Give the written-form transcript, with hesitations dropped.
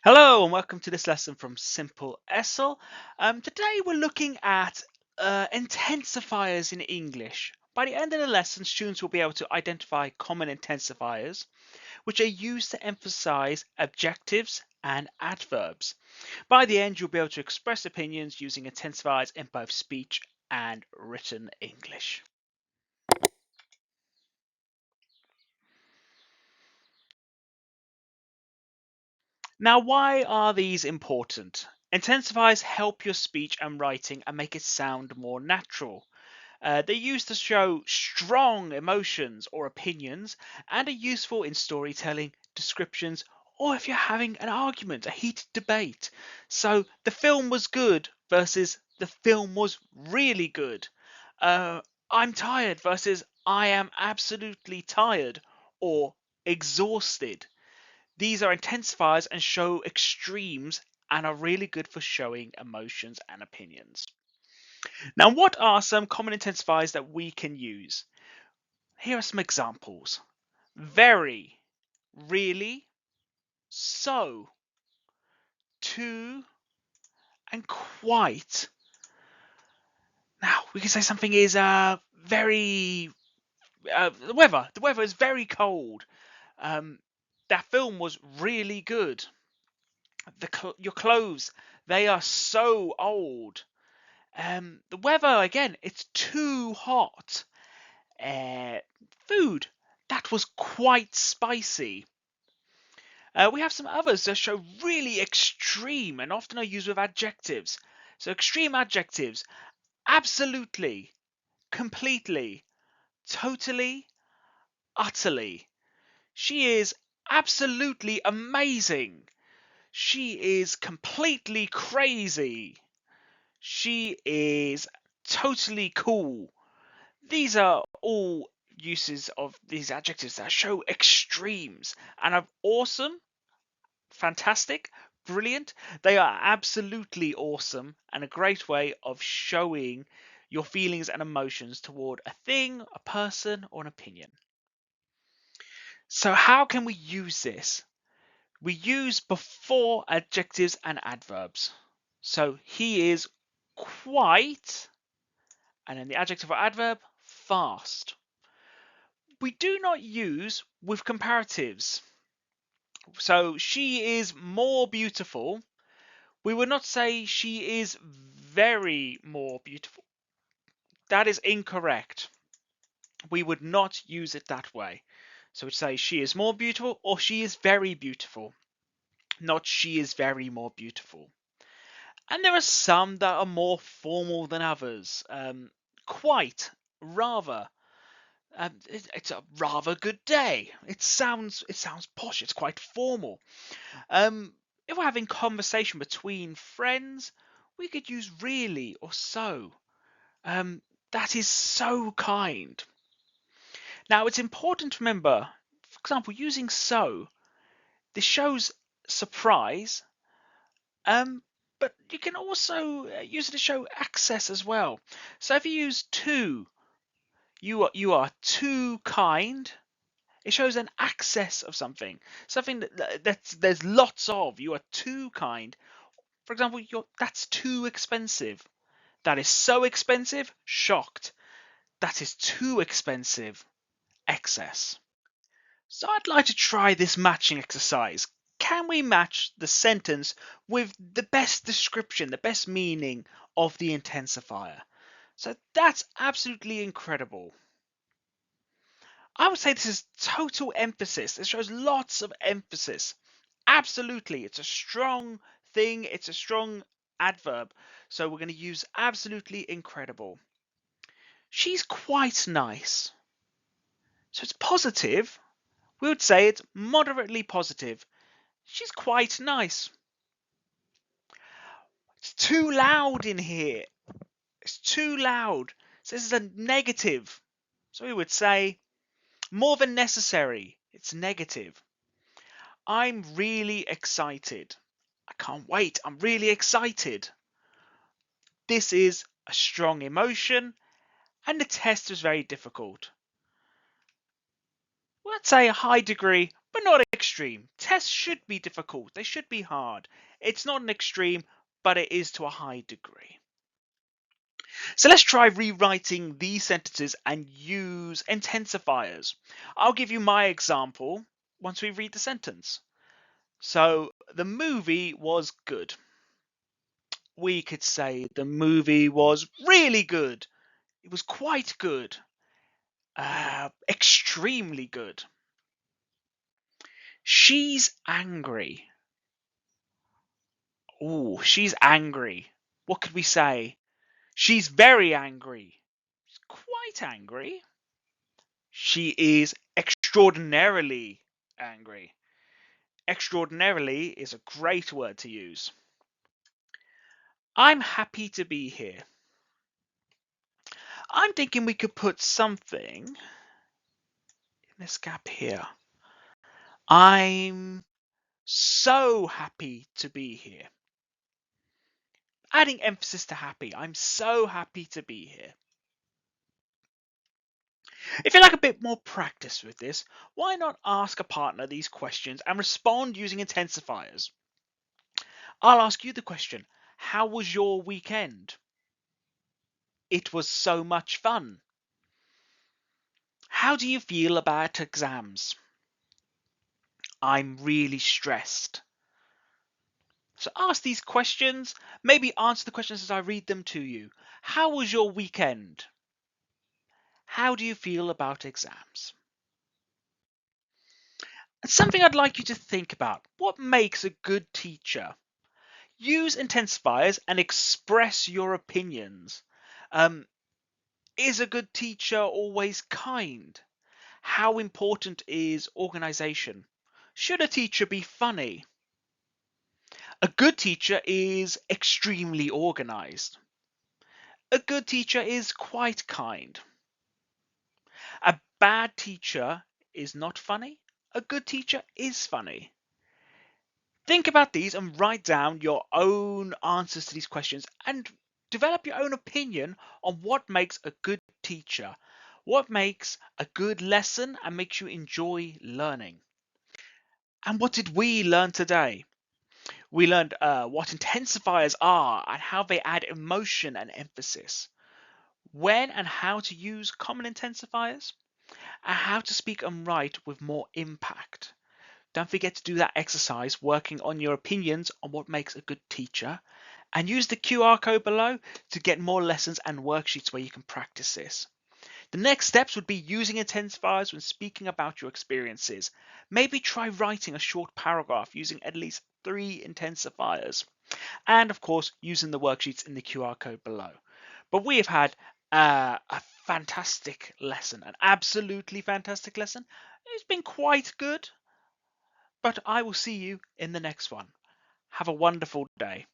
Hello and welcome to this lesson from Simple-ESL. Today we're looking at intensifiers in English. By the end of the lesson, students will be able to identify common intensifiers, which are used to emphasize adjectives and adverbs. By the end, you'll be able to express opinions using intensifiers in both speech and written English. Now, why are these important? Intensifiers help your speech and writing and make it sound more natural. They're used to show strong emotions or opinions and are useful in storytelling, descriptions, or if you're having an argument, a heated debate. So the film was good versus the film was really good. Uh, I'm tired versus I am absolutely tired or exhausted. These are intensifiers and show extremes and are really good for showing emotions and opinions. Now, what are some common intensifiers that we can use? Here are some examples. Very, really, so, to, and quite. Now, we can say something is very... the weather. The weather is very cold. Um, that film was really good. Your clothes, they are so old. The weather, again, it's too hot. Uh, Food, that was quite spicy. We have some others that show really extreme and often are used with adjectives. So extreme adjectives: absolutely, completely, totally, utterly. She is absolutely amazing. She is completely crazy. She is totally cool. These are all uses of these adjectives that show extremes and are awesome, fantastic, brilliant. They are absolutely awesome and a great way of showing your feelings and emotions toward a thing, a person, or an opinion. So, how can we use this? We use before adjectives and adverbs. So, he is quite, and then the adjective or adverb, fast. We do not use with comparatives. So she is more beautiful. We would not say she is very more beautiful. That is incorrect. We would not use it that way. So we'd say she is more beautiful or she is very beautiful, not she is very more beautiful. And there are some that are more formal than others. Quite, rather. It's a rather good day. It sounds posh. It's quite formal. If we're having conversation between friends, we could use really or so. Um, that is so kind. Now, it's important to remember, for example, using so, this shows surprise, um, but you can also use it to show access as well. So if you use too, you are too kind. It shows an access of something, something that there's lots of. You are too kind. For example, that's too expensive. That is so expensive, shocked. That is too expensive, excess. So I'd like to try this matching exercise. Can we match the sentence with the best description, the best meaning of the intensifier? So that's absolutely incredible. I would say this is total emphasis. It shows lots of emphasis. Absolutely. It's a strong thing. It's a strong adverb. So we're going to use absolutely incredible. She's quite nice. So it's positive. We would say it's moderately positive. She's quite nice. It's too loud in here. It's too loud. So this is a negative. So we would say more than necessary. It's negative. I'm really excited. I can't wait. I'm really excited. This is a strong emotion, and the test was very difficult. Let's say a high degree, but not extreme. Tests should be difficult. They should be hard. It's not an extreme, but it is to a high degree. So let's try rewriting these sentences and use intensifiers. I'll give you my example once we read the sentence. So the movie was good. We could say the movie was really good. It was quite good. Extremely good. She's angry. Oh, she's angry. What could we say? She's very angry. She's quite angry. She is extraordinarily angry. Extraordinarily is a great word to use. I'm happy to be here. I'm thinking we could put something in this gap here. I'm so happy to be here. Adding emphasis to happy. I'm so happy to be here. If you like a bit more practice with this, why not ask a partner these questions and respond using intensifiers? I'll ask you the question, how was your weekend? It was so much fun. How do you feel about exams? I'm really stressed. So ask these questions, maybe answer the questions as I read them to you. How was your weekend? How do you feel about exams? And something I'd like you to think about. What makes a good teacher? Use intensifiers and express your opinions. Is a good teacher always kind? How important is organization? Should a teacher be funny? A good teacher is extremely organized. A good teacher is quite kind. A bad teacher is not funny. A good teacher is funny. Think about these and write down your own answers to these questions and develop your own opinion on what makes a good teacher, what makes a good lesson and makes you enjoy learning. And what did we learn today? We learned what intensifiers are and how they add emotion and emphasis, when and how to use common intensifiers, and how to speak and write with more impact. Don't forget to do that exercise working on your opinions on what makes a good teacher, and use the QR code below to get more lessons and worksheets where you can practice this. The next steps would be using intensifiers when speaking about your experiences. Maybe try writing a short paragraph using at least 3 intensifiers. And of course, using the worksheets in the QR code below. But we have had a fantastic lesson, an absolutely fantastic lesson. It's been quite good, but I will see you in the next one. Have a wonderful day.